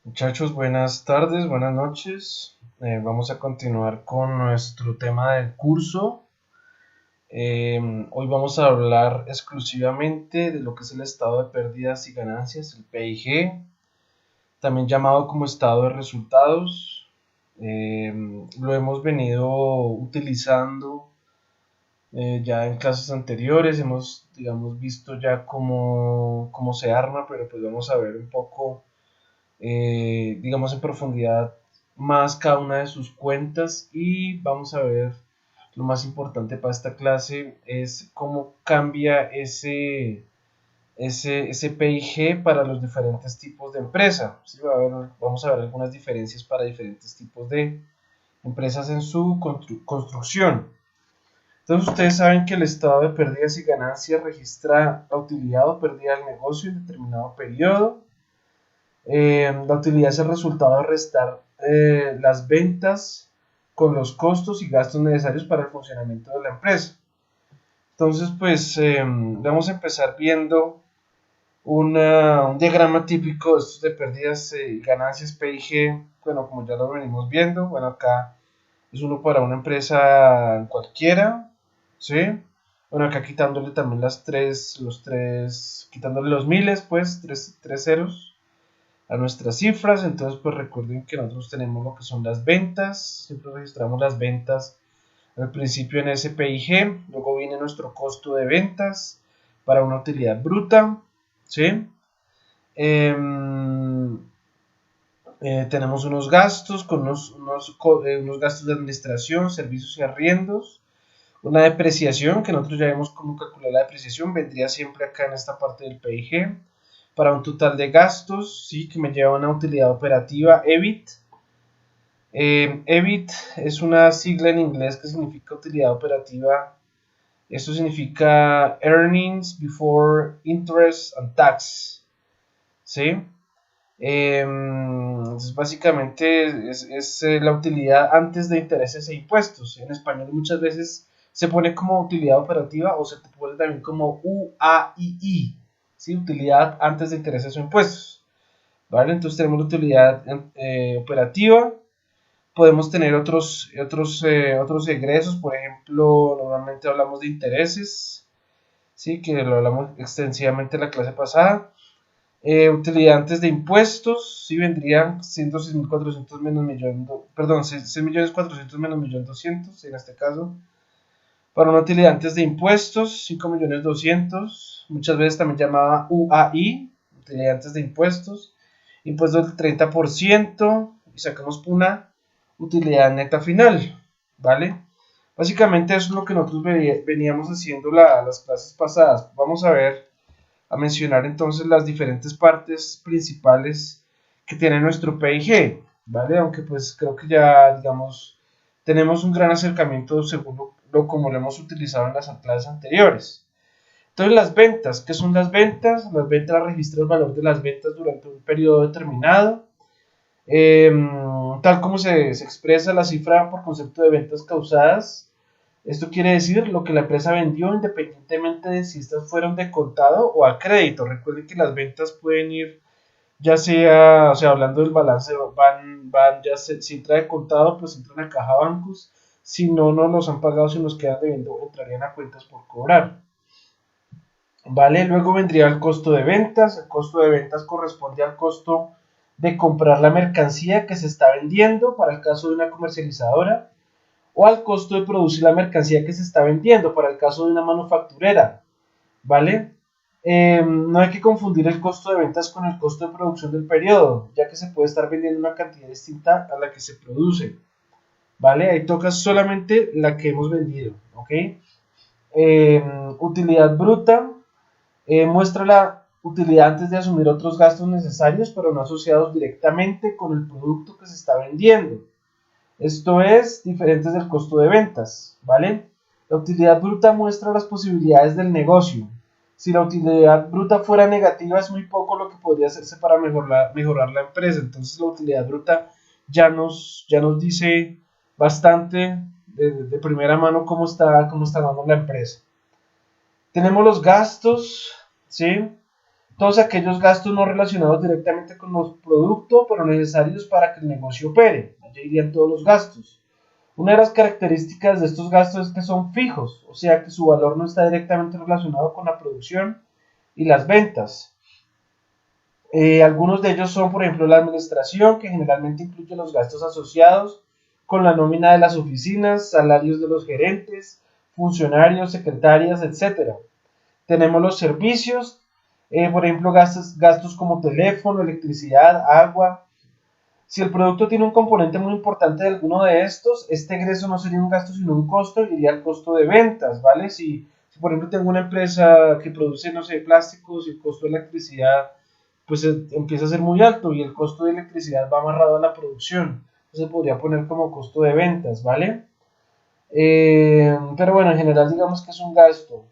Muchachos, buenas tardes, buenas noches. Vamos a continuar con nuestro tema del curso. Hoy vamos a hablar exclusivamente de lo que es el estado de pérdidas y ganancias, el PIG, también llamado como estado de resultados. Lo hemos venido utilizando ya en clases anteriores, hemos, digamos, visto ya cómo se arma, pero pues vamos a ver un poco digamos en profundidad más cada una de sus cuentas y vamos a ver lo más importante para esta clase es cómo cambia ese PIG para los diferentes tipos de empresa. ¿Sí? Vamos a ver algunas diferencias para diferentes tipos de empresas en su construcción. Entonces ustedes saben que el estado de pérdidas y ganancias registra la utilidad o pérdida del negocio en determinado periodo. La utilidad es el resultado de restar las ventas con los costos y gastos necesarios para el funcionamiento de la empresa. Entonces, pues vamos a empezar viendo un diagrama típico de estos de pérdidas y ganancias PIG. Bueno, como ya lo venimos viendo, bueno, acá es uno para una empresa cualquiera, ¿sí? Bueno, acá quitándole también quitándole los miles, pues, tres ceros a nuestras cifras. Entonces pues recuerden que nosotros tenemos lo que son las ventas, siempre registramos las ventas al principio en SPIG, luego viene nuestro costo de ventas para una utilidad bruta, ¿sí? Eh, Tenemos unos gastos con unos gastos de administración, servicios y arriendos, una depreciación, que nosotros ya vemos cómo calcular la depreciación, vendría siempre acá en esta parte del PIG, para un total de gastos, ¿sí? Que me lleva a una utilidad operativa, EBIT. EBIT es una sigla en inglés que significa utilidad operativa. Esto significa Earnings Before Interest and Tax, ¿sí? Básicamente es la utilidad antes de intereses e impuestos. En español muchas veces se pone como utilidad operativa o se pone también como UAII, ¿sí? Utilidad antes de intereses o impuestos, ¿vale? Entonces tenemos la utilidad operativa. Podemos tener otros egresos, por ejemplo, normalmente hablamos de intereses, ¿sí? Que lo hablamos extensivamente en la clase pasada. Utilidad antes de impuestos, sí vendrían siendo 6.400 menos millón, perdón, 6.400.000 menos 1.200.000 en este caso. Para una utilidad antes de impuestos, 5.200.000, muchas veces también llamada UAI, utilidad antes de impuestos, impuesto del 30% y sacamos una utilidad neta final, ¿vale? Básicamente eso es lo que nosotros veníamos haciendo las clases pasadas. Vamos a ver a mencionar entonces las diferentes partes principales que tiene nuestro PIG, ¿vale? Aunque pues creo que ya, digamos, tenemos un gran acercamiento según como lo hemos utilizado en las clases anteriores. Entonces las ventas, ¿qué son las ventas? Las ventas registran el valor de las ventas durante un periodo determinado. Eh, Tal como se expresa la cifra por concepto de ventas causadas, esto quiere decir lo que la empresa vendió independientemente de si estas fueron de contado o a crédito. Recuerden que las ventas pueden ir, ya sea, o sea, hablando del balance, ya si entra de contado, pues entran a caja bancos. Si no, no los han pagado, si nos quedan debiendo, entrarían a cuentas por cobrar. ¿Vale? Luego vendría el costo de ventas. El costo de ventas corresponde al costo de comprar la mercancía que se está vendiendo para el caso de una comercializadora o al costo de producir la mercancía que se está vendiendo para el caso de una manufacturera, ¿vale? No hay que confundir el costo de ventas con el costo de producción del periodo, ya que se puede estar vendiendo una cantidad distinta a la que se produce, ¿vale? Ahí toca solamente la que hemos vendido, ¿ok? Utilidad bruta, muestra la utilidad antes de asumir otros gastos necesarios, pero no asociados directamente con el producto que se está vendiendo. Esto es diferentes del costo de ventas, ¿vale? La utilidad bruta muestra las posibilidades del negocio. Si la utilidad bruta fuera negativa, es muy poco lo que podría hacerse para mejorar la empresa. Entonces la utilidad bruta ya nos dice bastante de primera mano cómo está dando la empresa. Tenemos los gastos, ¿sí? todos aquellos gastos no relacionados directamente con los productos, pero necesarios para que el negocio opere. Allí irían todos los gastos. Una de las características de estos gastos es que son fijos, o sea que su valor no está directamente relacionado con la producción y las ventas. Algunos de ellos son, por ejemplo, la administración, que generalmente incluye los gastos asociados con la nómina de las oficinas, salarios de los gerentes, funcionarios, secretarias, etc. Tenemos los servicios, por ejemplo, gastos como teléfono, electricidad, agua. Si el producto tiene un componente muy importante de alguno de estos, este egreso no sería un gasto sino un costo, iría al costo de ventas, ¿vale? Si por ejemplo tengo una empresa que produce, no sé, plásticos y el costo de electricidad pues empieza a ser muy alto y el costo de electricidad va amarrado a la producción, entonces podría poner como costo de ventas, ¿vale? Pero bueno, en general digamos que es un gasto.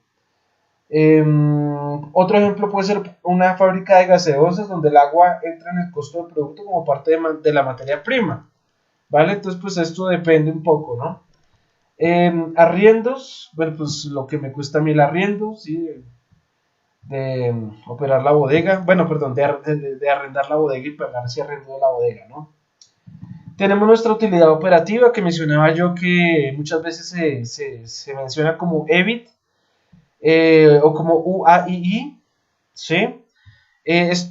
Otro ejemplo puede ser una fábrica de gaseosas donde el agua entra en el costo del producto como parte de la materia prima, ¿vale? Entonces pues esto depende un poco, ¿no? Arriendos, bueno pues lo que me cuesta a mí el arriendo, ¿sí? De operar la bodega, bueno perdón, de arrendar la bodega y pagar ese arriendo de la bodega, ¿no? Tenemos nuestra utilidad operativa que mencionaba yo que muchas veces se menciona como EBIT, o como UAII, ¿sí?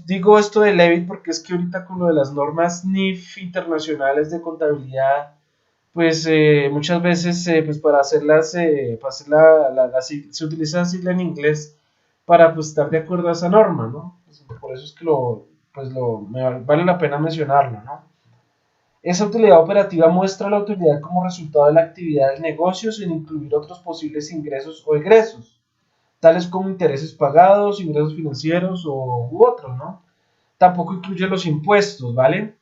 Digo esto del EBIT porque es que ahorita con lo de las normas NIF internacionales de contabilidad, pues muchas veces pues para hacerlas, para hacer se utiliza sigla en inglés para pues estar de acuerdo a esa norma, ¿no? Pues, por eso es que vale la pena mencionarlo, ¿no? Esa utilidad operativa muestra la utilidad como resultado de la actividad del negocio sin incluir otros posibles ingresos o egresos, tales como intereses pagados, ingresos financieros u otros, ¿no? Tampoco incluye los impuestos, ¿vale?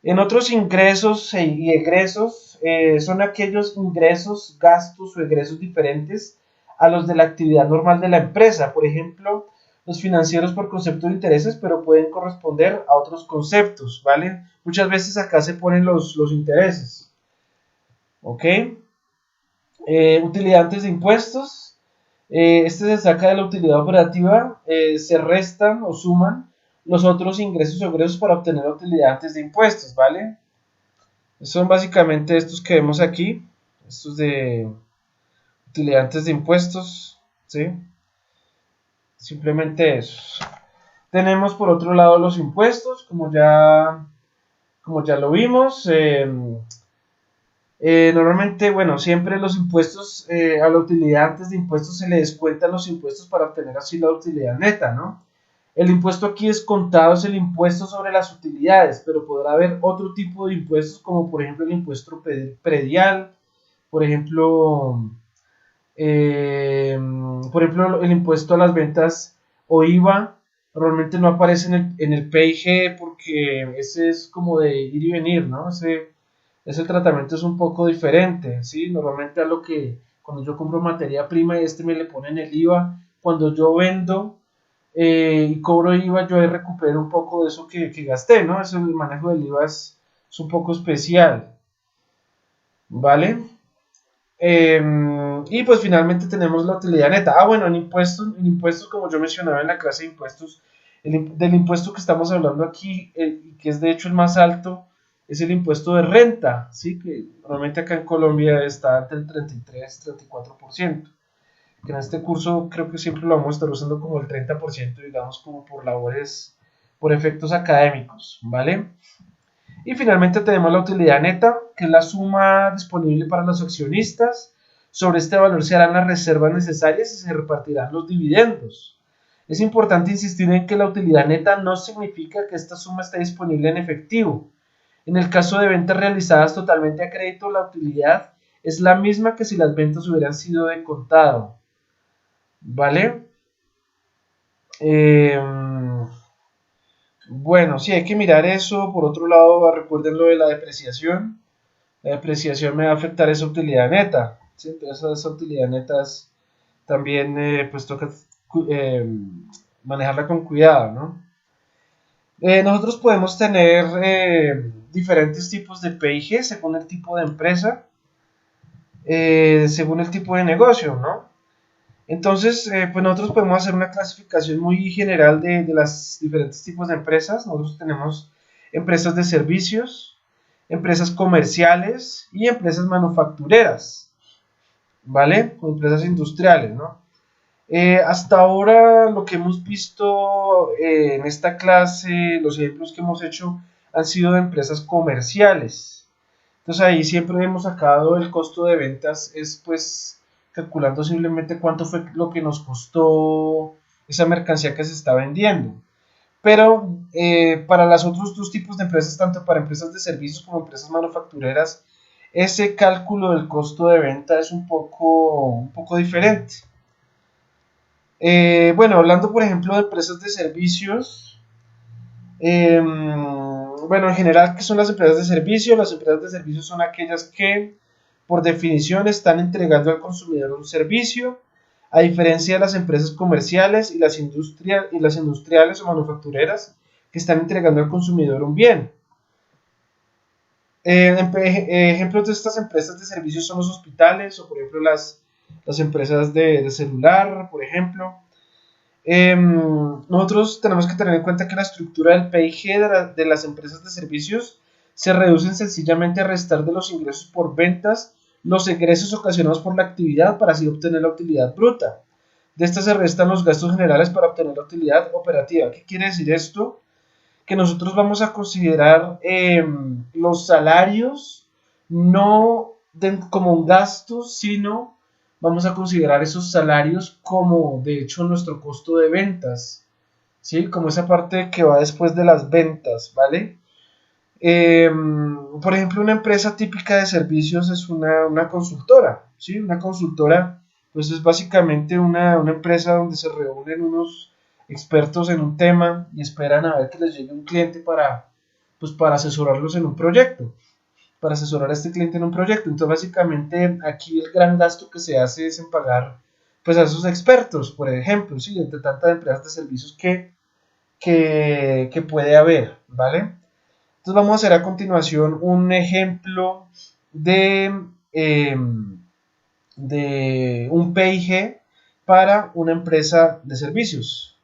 En otros ingresos y egresos son aquellos ingresos, gastos o egresos diferentes a los de la actividad normal de la empresa. Por ejemplo, los financieros por concepto de intereses, pero pueden corresponder a otros conceptos, ¿vale? Muchas veces acá se ponen los intereses, ¿ok? Utilidad antes de impuestos. Este se saca de la utilidad operativa, se restan o suman los otros ingresos o egresos para obtener la utilidad antes de impuestos, ¿vale? Son básicamente estos que vemos aquí, estos de utilidad antes de impuestos, ¿sí? Simplemente eso. Tenemos por otro lado los impuestos, como ya lo vimos. Normalmente, bueno, siempre los impuestos, a la utilidad antes de impuestos se le descuentan los impuestos para obtener así la utilidad neta, ¿no? El impuesto aquí descontado es el impuesto sobre las utilidades, pero podrá haber otro tipo de impuestos como por ejemplo el impuesto predial, por ejemplo, el impuesto a las ventas o IVA. Normalmente no aparece en el PIG porque ese es como de ir y venir, ¿no? Ese tratamiento es un poco diferente, ¿sí? Normalmente a lo que cuando yo compro materia prima y me le ponen el IVA, cuando yo vendo y cobro IVA, yo ahí recupero un poco de eso que gasté, ¿no? Eso, el manejo del IVA es un poco especial, ¿vale? Y pues finalmente tenemos la utilidad neta. Ah, bueno, en impuestos, como yo mencionaba en la clase de impuestos, del impuesto que estamos hablando aquí, que es de hecho el más alto, es el impuesto de renta, ¿sí? Que normalmente acá en Colombia está entre el 33 y 34%, que en este curso creo que siempre lo vamos a estar usando como el 30%, digamos, como por labores, por efectos académicos, ¿vale? Y finalmente tenemos la utilidad neta, que es la suma disponible para los accionistas. Sobre este valor se harán las reservas necesarias y se repartirán los dividendos. Es importante insistir en que la utilidad neta no significa que esta suma esté disponible en efectivo. En el caso de ventas realizadas totalmente a crédito, la utilidad es la misma que si las ventas hubieran sido de contado. ¿Vale? Bueno, sí, hay que mirar eso. Por otro lado, recuerden lo de la depreciación. La depreciación me va a afectar esa utilidad neta, ¿sí? Entonces esa utilidad neta también pues toca manejarla con cuidado, ¿no? Nosotros podemos tener diferentes tipos de PIG según el tipo de empresa, según el tipo de negocio, ¿no? Entonces, pues nosotros podemos hacer una clasificación muy general de las diferentes tipos de empresas. Nosotros tenemos empresas de servicios, empresas comerciales y empresas manufactureras, ¿vale? O empresas industriales, ¿no? Hasta ahora lo que hemos visto en esta clase, los ejemplos que hemos hecho han sido de empresas comerciales. Entonces ahí siempre hemos sacado el costo de ventas, es pues calculando simplemente cuánto fue lo que nos costó esa mercancía que se está vendiendo. Pero para los otros dos tipos de empresas, tanto para empresas de servicios como empresas manufactureras, ese cálculo del costo de venta es un poco diferente. Bueno, hablando por ejemplo de empresas de servicios, bueno, en general, ¿qué son las empresas de servicio? Las empresas de servicio son aquellas que, por definición, están entregando al consumidor un servicio, a diferencia de las empresas comerciales y las industriales o manufactureras que están entregando al consumidor un bien. Ejemplos de estas empresas de servicios son los hospitales o, por ejemplo, las empresas de celular, por ejemplo. Nosotros tenemos que tener en cuenta que la estructura del PIG de las empresas de servicios se reducen sencillamente a restar de los ingresos por ventas los egresos ocasionados por la actividad para así obtener la utilidad bruta. De esta se restan los gastos generales para obtener la utilidad operativa. ¿Qué quiere decir esto? Que nosotros vamos a considerar los salarios no como un gasto, sino vamos a considerar esos salarios como de hecho nuestro costo de ventas, ¿sí? Como esa parte que va después de las ventas, ¿vale? Eh, por ejemplo, una empresa típica de servicios es una consultora, ¿sí? Una consultora, pues es básicamente una empresa donde se reúnen unos expertos en un tema y esperan a ver que les llegue un cliente pues para asesorarlos en un proyecto, para asesorar a este cliente en un proyecto. Entonces, básicamente, aquí el gran gasto que se hace es en pagar, pues, a esos expertos, por ejemplo, ¿sí? Entre tantas empresas de servicios que puede haber, ¿vale? Entonces vamos a hacer a continuación un ejemplo eh, de un PIG para una empresa de servicios.